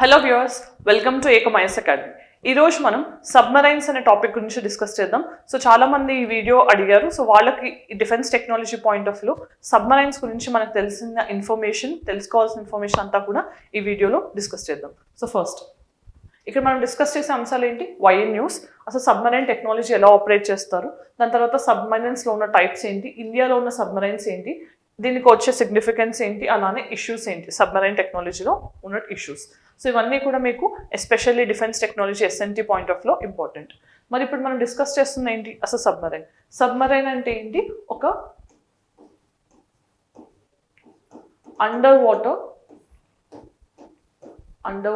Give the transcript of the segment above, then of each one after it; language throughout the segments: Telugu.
హలో వ్యూవర్స్, వెల్కమ్ టు ఏకమైఎస్ అకాడమీ. ఈరోజు మనం సబ్మరైన్స్ అనే టాపిక్ గురించి డిస్కస్ చేద్దాం. సో చాలా మంది ఈ వీడియో అడిగారు. సో వాళ్ళకి defence technology point of view submarines గురించి మనకు తెలిసిన తెలుసుకోవాల్సిన ఇన్ఫర్మేషన్ అంతా కూడా ఈ వీడియోలో డిస్కస్ చేద్దాం. సో ఫస్ట్ ఇక్కడ మనం డిస్కస్ చేసే అంశాలు ఏంటి? వైఎన్ న్యూస్, అసలు సబ్మరైన్ టెక్నాలజీ ఎలా ఆపరేట్ చేస్తారు, దాని తర్వాత సబ్మరైన్స్లో ఉన్న టైప్స్ ఏంటి, ఇండియాలో ఉన్న సబ్మరైన్స్ ఏంటి, దీనికి వచ్చే సిగ్నిఫికెన్స్ ఏంటి, అలానే ఇష్యూస్ ఏంటి, సబ్మరైన్ టెక్నాలజీలో ఉన్న ఇష్యూస్. సో ఇవన్నీ కూడా మీకు especially defence technology S N T point of లో ఇంపార్టెంట్. మరి ఇప్పుడు మనం డిస్కస్ చేస్తున్న ఏంటి అసలు సబ్మరైన్ అంటే ఏంటి? ఒక అండర్ వాటర్ అంటే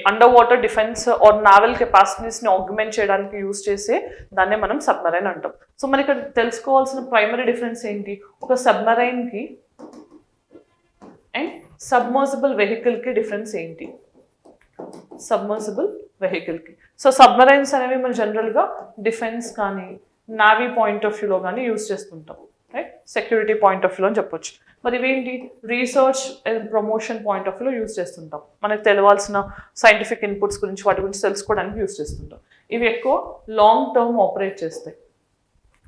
under water defence or naval కెపాసిటీస్ని ఆగ్మెంట్ చేయడానికి యూజ్ చేసే దాన్నే మనం సబ్మరైన్ అంటాం. సో మరి ఇక్కడ తెలుసుకోవాల్సిన ప్రైమరీ డిఫరెన్స్ ఏంటి? ఒక సబ్మరైన్కి అండ్ సబ్మర్సిబుల్ వెహికల్కి డిఫరెన్స్ ఏంటి? సబ్మర్సిబుల్ వెహికల్కి సో సబ్మరైన్స్ అనేవి మనం జనరల్గా డిఫెన్స్ కానీ నావీ పాయింట్ ఆఫ్ వ్యూలో కానీ యూజ్ చేస్తుంటాం, రైట్? సెక్యూరిటీ పాయింట్ ఆఫ్ వ్యూలో అని చెప్పొచ్చు. మరి ఇవేంటి? Research and promotion point of వ్యూలో యూజ్ చేస్తుంటాం. మనకు తెలియాల్సిన సైంటిఫిక్ ఇన్పుట్స్ గురించి వాటి గురించి తెలుసుకోవడానికి యూజ్ చేస్తుంటాం. ఇవి ఎక్కువ లాంగ్ టర్మ్ ఆపరేట్ చేస్తాయి,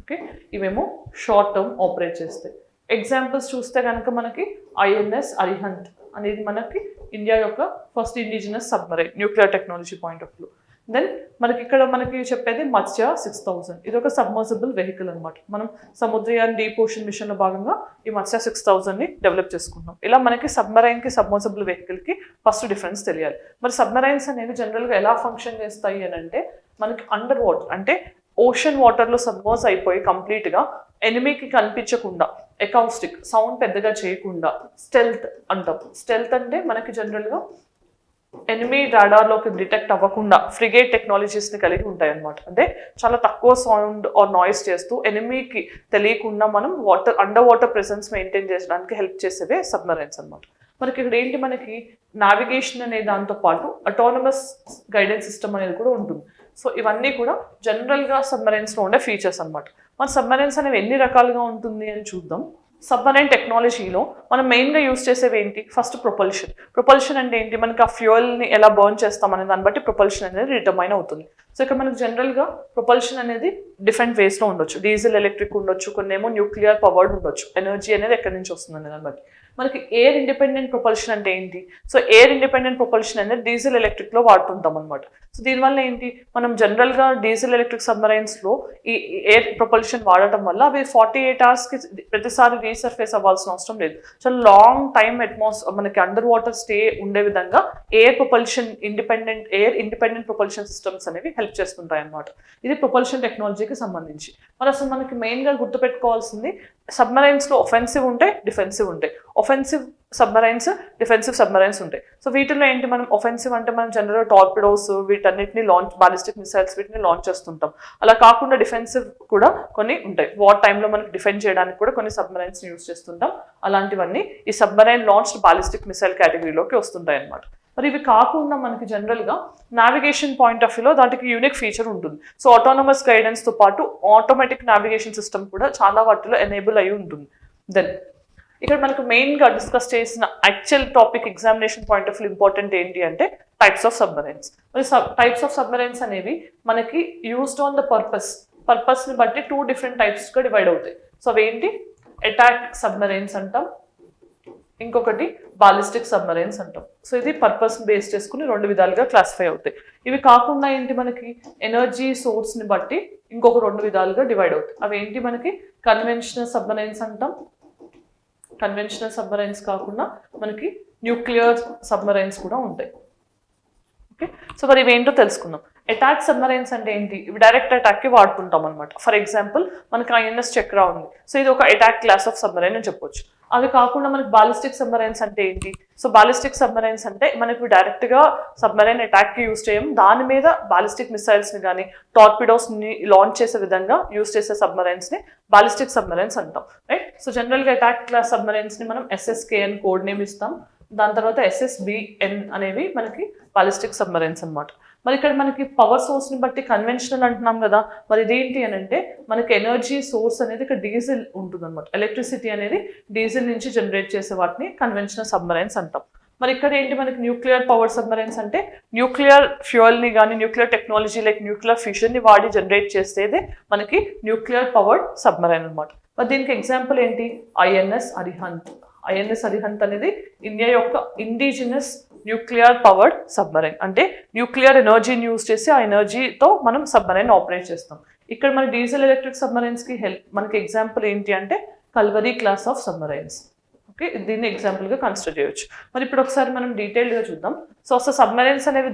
ఓకే? ఇవేమో షార్ట్ టర్మ్ ఆపరేట్ చేస్తాయి. ఎగ్జాంపుల్స్ చూస్తే కనుక మనకి ఐఎన్ఎస్ అరిహంత్ అనేది మనకి ఇండియా యొక్క first indigenous submarine nuclear technology point of view. Then మనకి చెప్పేది మత్స్య 6000. ఇది ఒక సబ్మర్సిబుల్ వెహికల్ అనమాట. మనం సముద్రయాన్ డీప్ ఓషన్ మిషన్లో భాగంగా ఈ మత్స్య 6000ని డెవలప్ చేసుకుంటున్నాం. ఇలా మనకి సబ్మరైన్కి సబ్మర్సిబుల్ వెహికల్కి ఫస్ట్ డిఫరెన్స్ తెలియాలి. మరి సబ్మరైన్స్ అనేవి జనరల్గా ఎలా ఫంక్షన్ చేస్తాయి అని అంటే, మనకి అండర్ వాటర్ అంటే ఓషన్ వాటర్లో సబ్మర్జ్ అయిపోయి కంప్లీట్గా ఎనిమీకి కనిపించకుండా ఎకౌస్టిక్ సౌండ్ పెద్దగా చేయకుండా స్టెల్త్ అంటాం. స్టెల్త్ అంటే మనకి జనరల్గా ఎనిమీ రాడార్లోకి డిటెక్ట్ అవ్వకుండా ఫ్రిగేట్ టెక్నాలజీస్ని కలిగి ఉంటాయి అన్నమాట. అంటే చాలా తక్కువ సౌండ్ ఆర్ నాయిస్ చేస్తూ ఎనిమీకి తెలియకుండా మనం అండర్ వాటర్ ప్రెసెన్స్ మెయింటైన్ చేయడానికి హెల్ప్ చేసేవే సబ్మరైన్స్ అనమాట. మనకి ఇక్కడ ఏంటి? మనకి నావిగేషన్ అనే దాంతో పాటు అటానమస్ గైడెన్స్ సిస్టమ్ అనేది కూడా ఉంటుంది. సో ఇవన్నీ కూడా జనరల్గా సబ్మరైన్స్లో ఉండే ఫీచర్స్ అనమాట. మన సబ్మరైన్స్ అనేవి ఎన్ని రకాలుగా ఉంటుంది అని చూద్దాం. సబ్మరైన్ టెక్నాలజీలో మనం మెయిన్గా యూజ్ చేసేవి ఏంటి? ఫస్ట్ ప్రొపల్షన్ అంటే ఏంటి? మనకి ఆ ఫ్యూయల్ని ఎలా బర్న్ చేస్తాం అనే దాన్ని బట్టి ప్రొపల్షన్ అనేది డిటర్మైన్ అవుతుంది. సో ఇక్కడ మనకు జనరల్గా ప్రొపల్షన్ అనేది డిఫరెంట్ వేస్లో ఉండొచ్చు. డీజిల్ ఎలక్ట్రిక్ ఉండొచ్చు, కొన్ని ఏమో న్యూక్లియర్ పవర్డ్ ఉండొచ్చు. ఎనర్జీ అనేది ఎక్కడి నుంచి వస్తుంది అనే దాన్ని బట్టి. మనకి ఎయిర్ ఇండిపెండెంట్ ప్రొపల్షన్ అంటే ఏంటి? సో ఎయిర్ ఇండిపెండెంట్ ప్రొపల్షన్ అనేది డీజిల్ ఎలక్ట్రిక్లో వాడుతుంటాం అనమాట. సో దీనివల్ల ఏంటి? మనం జనరల్గా డీజిల్ ఎలక్ట్రిక్ సబ్మరైన్స్లో ఈ ఎయిర్ ప్రొపల్షన్ వాడటం వల్ల అవి 48 అవర్స్కి ప్రతిసారి రీసర్ఫేస్ అవ్వాల్సిన అవసరం లేదు. చాలా లాంగ్ టైమ్ మనకి అండర్ వాటర్ స్టే ఉండే విధంగా ఎయిర్ ఇండిపెండెంట్ ప్రొపల్షన్ సిస్టమ్స్ అనేవి హెల్ప్ చేస్తుంటాయి అన్నమాట. ఇది ప్రొపల్షన్ టెక్నాలజీకి సంబంధించి. మరి అసలు మనకి మెయిన్గా గుర్తుపెట్టుకోవాల్సింది, సబ్మరైన్స్లో ఒఫెన్సివ్ ఉంటాయి, డిఫెన్సివ్ ఉంటాయి. ఒఫెన్సివ్ సబ్మరైన్స్, డిఫెన్సివ్ సబ్మరైన్స్ ఉంటాయి. సో వీటిలో ఏంటి? మనం ఒఫెన్సివ్ అంటే మనం జనరల్ టార్పిడోస్ వీటన్నిటిని బాలిస్టిక్ మిసైల్స్ వీటిని లాంచ్ చేస్తుంటాం. అలా కాకుండా డిఫెన్సివ్ కూడా కొన్ని ఉంటాయి. వార్ టైంలో మనకి డిఫెండ్ చేయడానికి కూడా కొన్ని సబ్మరైన్స్ యూజ్ చేస్తుంటాం. అలాంటివన్నీ ఈ సబ్మరైన్ లాంచ్డ్ బాలిస్టిక్ మిసైల్ కేటగిరీలోకి వస్తుంటాయి అన్నమాట. మరి ఇవి కాకుండా మనకి జనరల్గా నావిగేషన్ పాయింట్ ఆఫ్ వ్యూలో దానికి యూనిక్ ఫీచర్ ఉంటుంది. సో ఆటోనమస్ గైడెన్స్తో పాటు ఆటోమేటిక్ నావిగేషన్ సిస్టమ్ కూడా చాలా వాటిలో ఎనేబుల్ అయి ఉంటుంది. దెన్ ఇక్కడ మనకు మెయిన్గా డిస్కస్ చేసిన actual topic examination point of view important ఏంటి అంటే టైప్స్ ఆఫ్ సబ్మరైన్స్. మరి టైప్స్ ఆఫ్ సబ్మరైన్స్ అనేవి మనకి యూజ్డ్ ఆన్ ద పర్పస్ని బట్టి 2 డిఫరెంట్ టైప్స్గా డివైడ్ అవుతాయి. సో అవేంటి? అటాక్ సబ్మరైన్స్ అంటాం, ఇంకొకటి బాలిస్టిక్ సబ్మరైన్స్ అంటాం. సో ఇది పర్పస్ని బేస్ చేసుకుని 2 విధాలుగా క్లాసిఫై అవుతాయి. ఇవి కాకుండా ఏంటి? మనకి ఎనర్జీ సోర్స్ని బట్టి ఇంకొక 2 విధాలుగా డివైడ్ అవుతాయి. అవేంటి? మనకి కన్వెన్షనల్ సబ్మరైన్స్ అంటాం. కన్వెన్షనల్ సబ్మరైన్స్ కాకుండా మనకి న్యూక్లియర్ సబ్మరైన్స్ కూడా ఉంటాయి, ఓకే? సో మరి ఇవేంటో తెలుసుకుందాం. అటాక్ సబ్మరైన్స్ అంటే ఏంటి? ఇవి డైరెక్ట్ అటాక్కి వాడుతుంటాం అనమాట. ఫర్ ఎగ్జాంపుల్ మనకి ఐఎన్ఎస్ చక్ర ఉంది. సో ఇది ఒక అటాక్ క్లాస్ ఆఫ్ సబ్మరైన్ అని చెప్పొచ్చు. అవి కాకుండా మనకి బాలిస్టిక్ సబ్మరైన్స్ అంటే ఏంటి? సో బాలిస్టిక్ సబ్మరైన్స్ అంటే మనకి డైరెక్ట్గా సబ్మరైన్ అటాక్కి యూజ్ చేయం, దాని మీద బాలిస్టిక్ మిసైల్స్ని కానీ టార్పిడోస్ని లాంచ్ చేసే విధంగా యూజ్ చేసే సబ్మరైన్స్ని బాలిస్టిక్ సబ్మరైన్స్ అంటాం, రైట్? సో జనరల్గా అటాక్ క్లాస్ సబ్మరైన్స్ని మనం SSKN కోడ్ నేమ్ ఇస్తాం. దాని తర్వాత SSBN అనేవి మనకి బాలిస్టిక్ సబ్మరైన్స్ అనమాట. మరి ఇక్కడ మనకి పవర్ సోర్స్ని బట్టి కన్వెన్షనల్ అంటున్నాం కదా, మరి ఇదేంటి అని అంటే మనకి ఎనర్జీ సోర్స్ అనేది ఇక్కడ డీజిల్ ఉంటుంది అనమాట. ఎలక్ట్రిసిటీ అనేది డీజిల్ నుంచి జనరేట్ చేసే వాటిని కన్వెన్షనల్ సబ్మరైన్స్ అంటాం. మరి ఇక్కడ ఏంటి మనకి న్యూక్లియర్ పవర్ సబ్మరైన్స్ అంటే న్యూక్లియర్ ఫ్యూయల్ని కానీ న్యూక్లియర్ టెక్నాలజీ లైక్ న్యూక్లియర్ ఫిషన్ని వాడి జనరేట్ చేసేదే మనకి న్యూక్లియర్ పవర్డ్ సబ్మరైన్ అనమాట. మరి దీనికి ఎగ్జాంపుల్ ఏంటి, ఐఎన్ఎస్ అరిహంత్. ఐఎన్ఎస్ అరిహంత్ అనేది ఇండియా యొక్క ఇండిజినస్ న్యూక్లియర్ పవర్డ్ సబ్మరైన్. అంటే న్యూక్లియర్ ఎనర్జీని యూజ్ చేసి ఆ ఎనర్జీతో మనం సబ్మరైన్ ఆపరేట్ చేస్తాం. ఇక్కడ మన డీజిల్ ఎలక్ట్రిక్ సబ్మరైన్స్కి మనకి ఎగ్జాంపుల్ ఏంటి అంటే Calvary class of submarines. Okay, దీన్ని ఎగ్జాంపుల్గా కన్సిడర్ చేయొచ్చు. మరి ఇప్పుడు ఒకసారి మనం డీటెయిల్డ్గా చూద్దాం. సో అసలు సబ్మరైన్స్ అనేవి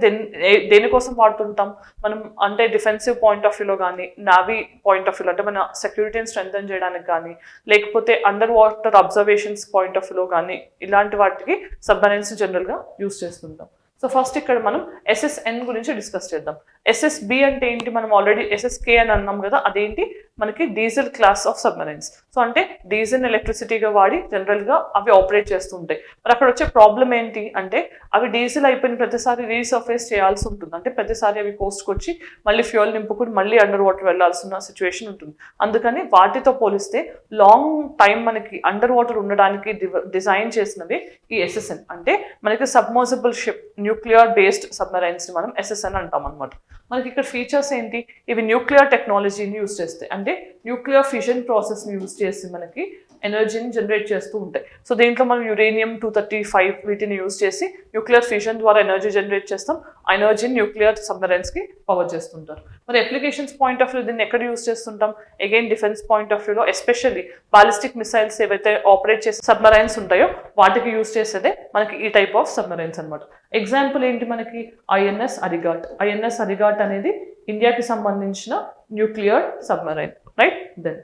దేనికోసం వాడుతుంటాం మనం అంటే డిఫెన్సివ్ పాయింట్ ఆఫ్ వ్యూలో కానీ, నావీ పాయింట్ ఆఫ్ వ్యూలో అంటే మన సెక్యూరిటీని స్ట్రెంథన్ చేయడానికి కానీ, లేకపోతే under water observations point of వ్యూలో కానీ, ఇలాంటి వాటికి సబ్మరైన్స్ జనరల్గా యూజ్ చేస్తుంటాం. సో ఫస్ట్ ఇక్కడ మనం SSN గురించి డిస్కస్ చేద్దాం. SSB అంటే ఏంటి, మనం ఆల్రెడీ SSK అని అన్నాం కదా, అదేంటి మనకి diesel class of submarines. So అంటే డీజిల్ ఎలక్ట్రిసిటీగా వాడి జనరల్గా అవి ఆపరేట్ చేస్తుంటాయి. మరి అక్కడ వచ్చే ప్రాబ్లం ఏంటి అంటే అవి డీజిల్ అయిపోయిన ప్రతిసారి రీసర్ఫేస్ చేయాల్సి ఉంటుంది. అంటే ప్రతిసారి అవి కోస్ట్కి వచ్చి మళ్ళీ ఫ్యూయల్ నింపుకుని మళ్ళీ అండర్ వాటర్ వెళ్లాల్సిన సిచ్యువేషన్ ఉంటుంది. అందుకని వాటితో పోలిస్తే లాంగ్ టైం మనకి అండర్ వాటర్ ఉండడానికి డిజైన్ చేసినవి ఈ SSN. అంటే మనకి submersible ship nuclear based submarines ని మనం SSN అంటాం అనమాట. మనకి ఇక్కడ ఫీచర్స్ ఏంటి, ఇవి న్యూక్లియర్ టెక్నాలజీని యూజ్ చేస్తాయి. అంటే న్యూక్లియర్ ఫిషన్ ప్రాసెస్ని యూజ్ చేసి మనకి ఎనర్జీని జనరేట్ చేస్తూ ఉంటాయి. సో దీంట్లో మనం యురేనియం 235 వీటిని యూజ్ చేసి న్యూక్లియర్ ఫిషన్ ద్వారా ఎనర్జీ జనరేట్ చేస్తాం. ఆ ఎనర్జీని న్యూక్లియర్ సబ్మరైన్స్కి పవర్ చేస్తుంటారు. మరి అప్లికేషన్స్ పాయింట్ ఆఫ్ వ్యూ దీన్ని ఎక్కడ యూజ్ చేస్తుంటాం, అగైన్ డిఫెన్స్ పాయింట్ ఆఫ్ వ్యూలో ఎస్పెషల్లీ బాలిస్టిక్ మిసైల్స్ ఏవైతే ఆపరేట్ చేసే సబ్మరైన్స్ ఉంటాయో వాటికి యూజ్ చేసేదే మనకి ఈ టైప్ ఆఫ్ సబ్మరైన్స్ అనమాట. ఎగ్జాంపుల్ ఏంటి మనకి ఐఎన్ఎస్ అరిగాట్. ఐఎన్ఎస్ అరిగాట్ అనేది ఇండియాకి సంబంధించిన న్యూక్లియర్ సబ్మరైన్, రైట్. దెన్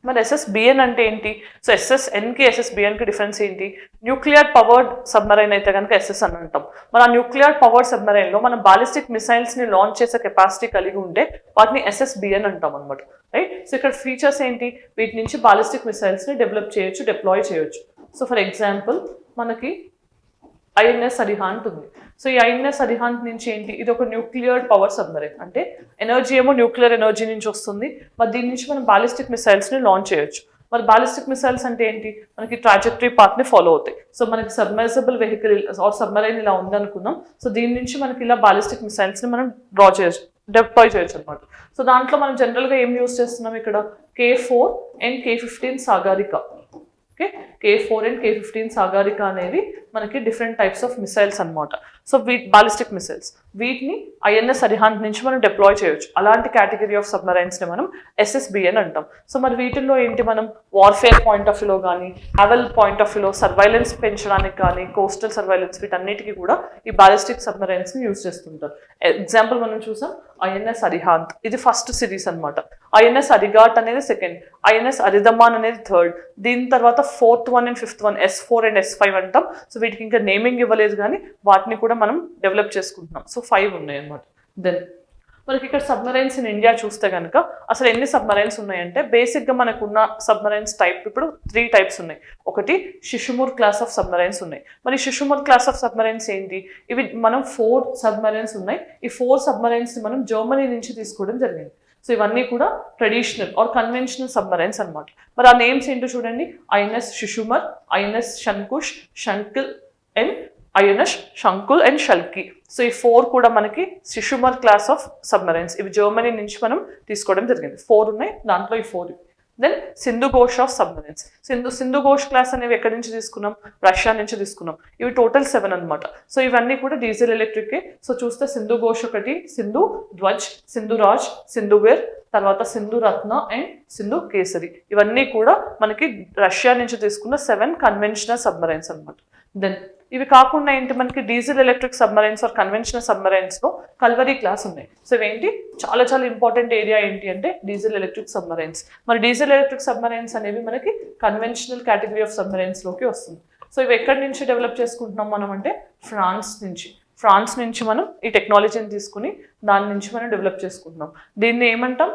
మరి SSBN అంటే ఏంటి, సో SSNకి SSBNకి డిఫరెన్స్ ఏంటి, న్యూక్లియర్ పవర్డ్ సబ్మరైన్ అయితే కనుక SS అని అంటాం. మరి ఆ న్యూక్లియర్ పవర్డ్ సబ్మరైన్లో మనం బాలిస్టిక్ మిసైల్స్ని లాంచ్ చేసే కెపాసిటీ కలిగి ఉంటే వాటిని SSBN అంటాం అనమాట, రైట్. సో ఇక్కడ ఫీచర్స్ ఏంటి, వీటి నుంచి బాలిస్టిక్ మిసైల్స్ని డెవలప్ చేయొచ్చు, డిప్లాయ్ చేయొచ్చు. సో ఫర్ ఎగ్జాంపుల్ మనకి ఐఎన్ఎస్ అరిహాంత్ ఉంది. సో ఈ ఐఎన్ఎస్ అరిహాంత్ నుంచి ఏంటి, ఇది ఒక న్యూక్లియర్ పవర్ సబ్మరైన్. అంటే ఎనర్జీ ఏమో న్యూక్లియర్ ఎనర్జీ నుంచి వస్తుంది. మరి దీని నుంచి మనం బాలిస్టిక్ మిసైల్స్ని లాంచ్ చేయొచ్చు. మరి బాలిస్టిక్ మిసైల్స్ అంటే ఏంటి, మనకి ట్రాజెక్టరీ పాత్ని ఫాలో అవుతాయి. సో మనకి సబ్మర్సిబుల్ వెహికల్ ఆర్ సబ్మరైన్ ఇలా ఉందనుకుందాం. సో దీని నుంచి మనకి ఇలా బాలిస్టిక్ మిసైల్స్ని మనం డ్రా చేయొచ్చు, డిప్లాయ్ చేయొచ్చు అనమాట. సో దాంట్లో మనం జనరల్గా ఏం యూజ్ చేస్తున్నాం, ఇక్కడ K4 and K15 Sagarika. Okay, K4 and K15 Sagarika అనేవి మనకి డిఫరెంట్ టైప్స్ ఆఫ్ మిసైల్స్ అనమాట. సో బాలిస్టిక్ మిసైల్స్ వీటిని ఐఎన్ఎస్ అరిహాంత్ నుంచి మనం డిప్లాయ్ చేయొచ్చు. అలాంటి కేటగిరీ ఆఫ్ సబ్మరైన్స్ని మనం SSBN అంటాం. సో మరి వీటిల్లో ఏంటి, మనం వార్ఫేర్ పాయింట్ ఆఫ్ వ్యూలో కానీ, నావల్ పాయింట్ ఆఫ్ వ్యూలో సర్వైలెన్స్ పెంచడానికి కానీ, కోస్టల్ సర్వైలెన్స్ వీటన్నిటికీ కూడా ఈ బాలిస్టిక్ సబ్మరైన్స్ని యూజ్ చేస్తుంటారు. ఎగ్జాంపుల్ మనం చూసాం ఐఎన్ఎస్ అరిహాంత్, ఇది ఫస్ట్ సిరీస్ అనమాట. ఐఎన్ఎస్ అరిగాట్ అనేది సెకండ్, ఐఎన్ఎస్ అరిదమాన్ అనేది థర్డ్. దీని తర్వాత 4th one and 5th one S4 and S5 అంటాం. సో వీటికి ఇంకా నేమింగ్ ఇవ్వలేదు కానీ వాటిని కూడా మనం డెవలప్ చేసుకుంటున్నాం. సో 5 ఉన్నాయి అన్నమాట. దెన్ మనకి ఇక్కడ సబ్మరైన్స్ ఇన్ ఇండియా చూస్తే కనుక అసలు ఎన్ని సబ్మరైన్స్ ఉన్నాయంటే బేసిక్గా మనకున్న సబ్మరైన్స్ టైప్ ఇప్పుడు 3 టైప్స్ ఉన్నాయి. ఒకటి షిషుముర్ క్లాస్ ఆఫ్ సబ్మరైన్స్ ఉన్నాయి. మరి షిషుముర్ క్లాస్ ఆఫ్ సబ్మరైన్స్ ఏంటి, ఇవి మనం 4 సబ్మరైన్స్ ఉన్నాయి. ఈ 4 సబ్మరైన్స్ని మనం జర్మనీ నుంచి తీసుకోవడం జరిగింది. సో ఇవన్నీ కూడా ట్రెడిషనల్ ఆర్ కన్వెన్షనల్ సబ్మరైన్స్ అనమాట. మరి ఆ నేమ్స్ ఏంటో చూడండి, INS Shishumar, INS Shankush, Shankil and INS Shankul and Shalki. So ఈ 4 కూడా మనకి షిషుమర్ క్లాస్ ఆఫ్ సబ్మరైన్స్. ఇవి జర్మనీ నుంచి మనం తీసుకోవడం జరిగింది. 4 ఉన్నాయి, దాంట్లో ఈ 4. Then Sindhu Ghosh of submarines. Sindhu Ghosh class అనేవి ఎక్కడి నుంచి తీసుకున్నాం, రష్యా నుంచి తీసుకున్నాం. ఇవి టోటల్ 7 అనమాట. సో ఇవన్నీ కూడా డీజిల్ ఎలక్ట్రిక్. సో చూస్తే సింధు ఘోష్ ఒకటి, సింధు ధ్వజ్, సింధు రాజ్, సింధువీర్, తర్వాత సింధు రత్న అండ్ సింధు కేసరి. ఇవన్నీ కూడా మనకి రష్యా నుంచి తీసుకున్న 7 కన్వెన్షనల్ సబ్మరైన్స్ అనమాట. దెన్ ఇవి కాకుండా ఏంటి, మనకి diesel electric submarines or conventional సబ్మరైన్స్లో కల్వరీ క్లాస్ ఉన్నాయి. సో ఇవేంటి చాలా చాలా ఇంపార్టెంట్ ఏరియా ఏంటి అంటే డీజిల్ ఎలక్ట్రిక్ సబ్మరైన్స్. మరి డీజిల్ ఎలక్ట్రిక్ సబ్మరైన్స్ అనేవి మనకి కన్వెన్షనల్ కేటగిరీ ఆఫ్ సబ్మరైన్స్లోకి వస్తుంది. సో ఇవి ఎక్కడి నుంచి డెవలప్ చేసుకుంటున్నాం మనం అంటే ఫ్రాన్స్ నుంచి మనం ఈ టెక్నాలజీని తీసుకుని దాని నుంచి మనం డెవలప్ చేసుకుంటున్నాం. దీన్ని ఏమంటాం,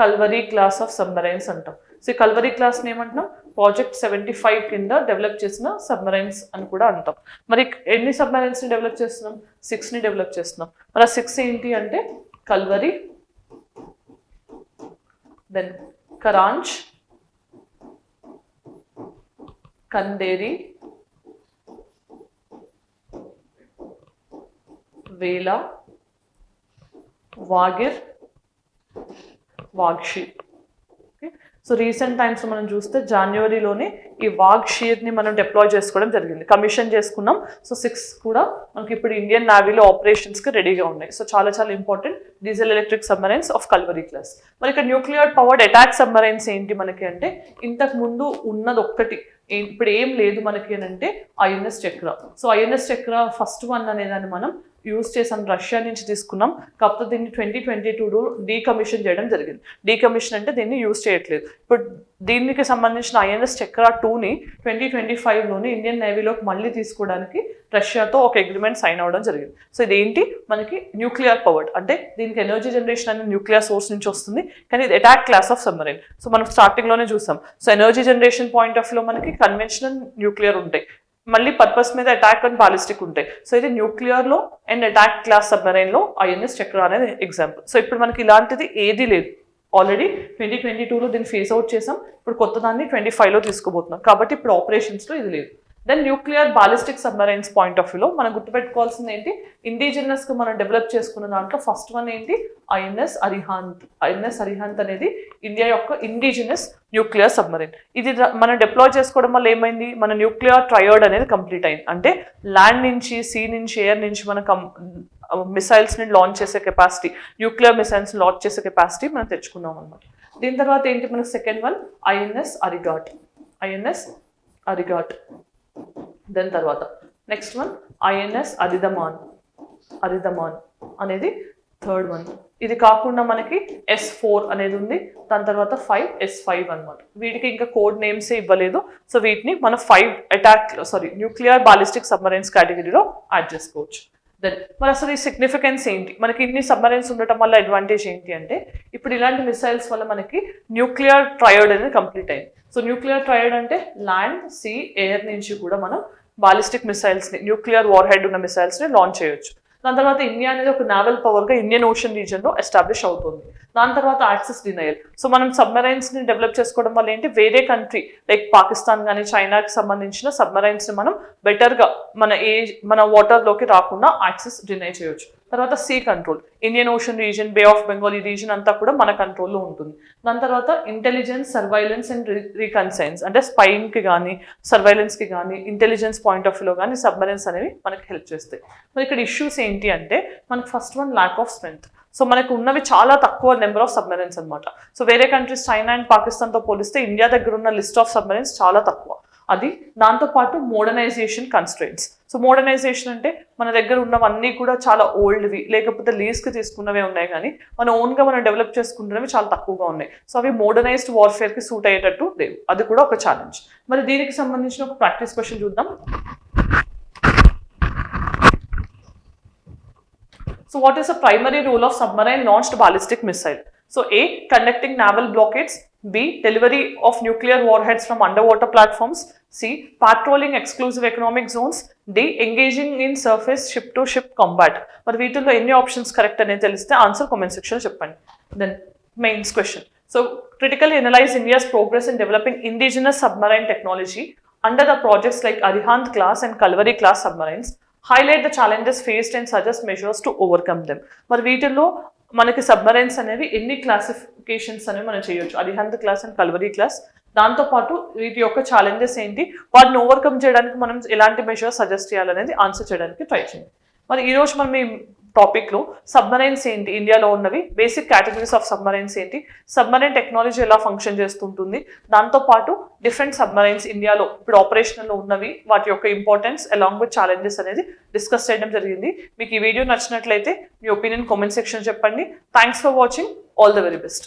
కల్వరీ క్లాస్ ఆఫ్ సబ్మరైన్స్ అంటాం. సో ఈ కల్వరీ క్లాస్ని ఏమంటున్నాం, ప్రాజెక్ట్ 75 కింద డెవలప్ చేసిన సబ్మరైన్స్ అని కూడా అంటాం. మరి ఎన్ని సబ్మరైన్స్ని డెవలప్ చేస్తున్నాం, 6ని డెవలప్ చేస్తున్నాం. మరి ఆ 6 ఏంటి అంటే కల్వరీ, దెన్ కరాంజ్, కందేరి, వేలా, వాగిర్, వాగ్షీర్. సో రీసెంట్ టైమ్స్ మనం చూస్తే జనవరిలోనే ఈ వాగ్షీర్ని మనం డిప్లాయ్ చేసుకోవడం జరిగింది, కమిషన్ చేసుకున్నాం. సో 6 కూడా మనకి ఇప్పుడు ఇండియన్ నేవీలో ఆపరేషన్స్కి రెడీగా ఉన్నాయి. సో చాలా చాలా important diesel electric submarines of Calvary class. మరి ఇక్కడ న్యూక్లియర్ పవర్డ్ అటాక్ సబ్మరైన్స్ ఏంటి మనకి అంటే, ఇంతకు ముందు ఉన్నది ఒక్కటి, ఇప్పుడు ఏం లేదు మనకి అని అంటే ఐఎన్ఎస్ చక్ర. సో ఐఎన్ఎస్ చక్ర ఫస్ట్ వన్ అనేదాన్ని మనం యూజ్ చేసాం, రష్యా నుంచి తీసుకున్నాం. కాకపోతే దీన్ని 2022లో డీకమిషన్ చేయడం జరిగింది. డీకమిషన్ అంటే దీన్ని యూజ్ చేయట్లేదు. ఇప్పుడు దీనికి సంబంధించిన ఐఎన్ఎస్ చక్ర 2ని 2025లోని ఇండియన్ నేవీలోకి మళ్ళీ తీసుకోవడానికి రష్యాతో ఒక అగ్రిమెంట్ సైన్ అవ్వడం జరిగింది. సో ఇదేంటి మనకి న్యూక్లియర్ పవర్డ్, అంటే దీనికి ఎనర్జీ జనరేషన్ అనేది న్యూక్లియర్ సోర్స్ నుంచి వస్తుంది, కానీ ఇది attack class of submarine. So మనం స్టార్టింగ్లోనే చూసాం. So energy generation point of వ్యూలో మనకి కన్వెన్షనల్ న్యూక్లియర్ ఉంటాయి, మళ్ళీ పర్పస్ మీద అటాక్ అండ్ బాలిస్టిక్ ఉంటాయి. సో ఇది న్యూక్లియర్లో అండ్ అటాక్ క్లాస్ సబ్మరైన్లో ఐఎన్ఎస్ చక్ర అనేది ఎగ్జాంపుల్. సో ఇప్పుడు మనకి ఇలాంటిది ఏది లేదు, ఆల్రెడీ 2022లో దీన్ని ఫేస్ అవుట్ చేసాం. ఇప్పుడు కొత్త దాన్ని 25లో తీసుకోబోతున్నాం, కాబట్టి ఇప్పుడు ఆపరేషన్స్లో ఇది లేదు. Then nuclear ballistic submarines point of వ్యూలో మనం గుర్తుపెట్టుకోవాల్సింది ఏంటి, ఇండిజినస్గా మనం డెవలప్ చేసుకున్న దాంట్లో ఫస్ట్ వన్ ఏంటి, ఐఎన్ఎస్ అరిహాంత్. ఐఎన్ఎస్ అరిహాంత్ అనేది ఇండియా యొక్క ఇండిజినస్ న్యూక్లియర్ సబ్మరైన్. ఇది మనం డిప్లాయ్ చేసుకోవడం వల్ల ఏమైంది, మన న్యూక్లియర్ ట్రయడ్ అనేది కంప్లీట్ అయింది. అంటే ల్యాండ్ నుంచి, సీ నుంచి, ఎయిర్ నుంచి మన మిసైల్స్ని లాంచ్ చేసే కెపాసిటీ, న్యూక్లియర్ మిసైల్స్ని లాంచ్ చేసే కెపాసిటీ మనం తెచ్చుకున్నాం అనమాట. దీని తర్వాత ఏంటి మనకు సెకండ్ వన్ ఐఎన్ఎస్ అరిగాట్. ఐఎన్ఎస్ అరిగాట్. దాని తర్వాత నెక్స్ట్ వన్ ఐఎన్ఎస్ అరిదమాన్. అరిదమాన్ అనేది థర్డ్ వన్. ఇది కాకుండా మనకి S4 అనేది ఉంది, దాని తర్వాత 5 S5 అనమాట. వీటికి ఇంకా కోడ్ నేమ్సే ఇవ్వలేదు. సో వీటిని మనం 5 న్యూక్లియర్ బాలిస్టిక్ సబ్మరైన్స్ కేటగిరీలో యాడ్ చేసుకోవచ్చు. దెన్ మరి అసలు ఈ సిగ్నిఫికెన్స్ ఏంటి, మనకి ఇన్ని సబ్మరైన్స్ ఉండటం వల్ల అడ్వాంటేజ్ ఏంటి అంటే, ఇప్పుడు ఇలాంటి మిసైల్స్ వల్ల మనకి న్యూక్లియర్ ట్రయడ్ అనేది కంప్లీట్ అయింది. సో న్యూక్లియర్ ట్రయడ్ అంటే ల్యాండ్, సీ, ఎయిర్ నుంచి కూడా మనం బాలిస్టిక్ మిసైల్స్ని, న్యూక్లియర్ వార్ హెడ్ ఉన్న మిసైల్స్ని లాంచ్ చేయొచ్చు. దాని తర్వాత ఇండియా అనేది ఒక నావల్ పవర్గా ఇండియన్ ఓషన్ రీజన్లో ఎస్టాబ్లిష్ అవుతుంది. దాని తర్వాత యాక్సెస్ డినయల్. సో మనం సబ్మరైన్స్ని డెవలప్ చేసుకోవడం వల్ల ఏంటి, వేరే కంట్రీ లైక్ పాకిస్తాన్ కానీ చైనాకి సంబంధించిన సబ్మరైన్స్ని మనం బెటర్గా మన వాటర్లోకి రాకుండా యాక్సెస్ డినై చేయొచ్చు. తర్వాత sea control, Indian ocean region, bay of Bengal ఈ రీజన్ అంతా కూడా మన కంట్రోల్లో ఉంటుంది. దాని తర్వాత ఇంటెలిజెన్స్, సర్వైలెన్స్ అండ్ రీకన్సైన్స్, అంటే స్పైయింగ్కి కానీ సర్వైలెన్స్కి కానీ ఇంటెలిజెన్స్ పాయింట్ ఆఫ్ వ్యూలో కానీ సబ్మరైన్స్ అనేవి మనకి హెల్ప్ చేస్తాయి. మరి ఇక్కడ ఇష్యూస్ ఏంటి అంటే, మనకి first one lack of strength. So మనకు ఉన్నవి చాలా తక్కువ నెంబర్ ఆఫ్ సబ్మరైన్స్ అనమాట. సో వేరే కంట్రీస్ చైనా అండ్ పాకిస్తాన్తో పోలిస్తే ఇండియా దగ్గర ఉన్న లిస్ట్ ఆఫ్ సబ్మరైన్స్ చాలా తక్కువ. అది దాంతోపాటు మోడర్నైజేషన్ కన్స్ట్రెయింట్స్. సో మోడర్నైజేషన్ అంటే మన దగ్గర ఉన్నవన్నీ కూడా చాలా ఓల్డ్వి, లేకపోతే లీజ్కి తీసుకున్నవే ఉన్నాయి, కానీ మన ఓన్గా మనం డెవలప్ చేసుకుంటున్నవి చాలా తక్కువగా ఉన్నాయి. సో అవి మోడర్నైజ్డ్ వార్ఫేర్కి సూట్ అయ్యేటట్టు లేవు, అది కూడా ఒక ఛాలెంజ్. మరి దీనికి సంబంధించిన ఒక ప్రాక్టీస్ క్వశ్చన్ చూద్దాం. So what is the primary role of submarine launched ballistic missile? So A, conducting naval blockades. B, delivery of nuclear warheads from underwater platforms. C, patrolling exclusive economic zones. D, engaging in surface ship-to-ship combat. మరి వీటిల్లో ఎన్ని ఆప్షన్స్ కరెక్ట్ అనేది తెలిస్తే ఆన్సర్ కామెంట్ సెక్షన్లో చెప్పండి. Then mains question. So critically analyze India's progress in developing indigenous submarine technology under the projects like Arihant class and Kalvari class submarines. Highlight the challenges faced and suggest measures to overcome them. మరి వీటిల్లో మనకి సబ్మరైన్స్ అనేవి ఎన్ని క్లాసిఫికేషన్స్ అనేవి మనం చేయొచ్చు, Arihant class and Calvary class. దాంతోపాటు వీటి యొక్క ఛాలెంజెస్ ఏంటి, వాటిని ఓవర్కమ్ చేయడానికి మనం ఎలాంటి మెజర్స్ సజెస్ట్ చేయాలనేది ఆన్సర్ చేయడానికి ట్రై చేయండి. మరి ఈరోజు మనం ఈ టాపిక్లో సబ్మరైన్స్ ఏంటి, ఇండియాలో ఉన్నవి బేసిక్ కేటగిరీస్ ఆఫ్ సబ్మరైన్స్ ఏంటి, సబ్మరైన్ టెక్నాలజీ ఎలా ఫంక్షన్ చేస్తుంటుంది, దాంతోపాటు డిఫరెంట్ సబ్మరైన్స్ ఇండియాలో ఇప్పుడు ఆపరేషనల్లో ఉన్నవి, వాటి యొక్క ఇంపార్టెన్స్ అలాంగ్ విత్ ఛాలెంజెస్ అనేది డిస్కస్ చేయడం జరిగింది. మీకు ఈ వీడియో నచ్చినట్లయితే మీ ఒపీనియన్ కామెంట్ సెక్షన్ చెప్పండి. Thanks for watching. All the very best.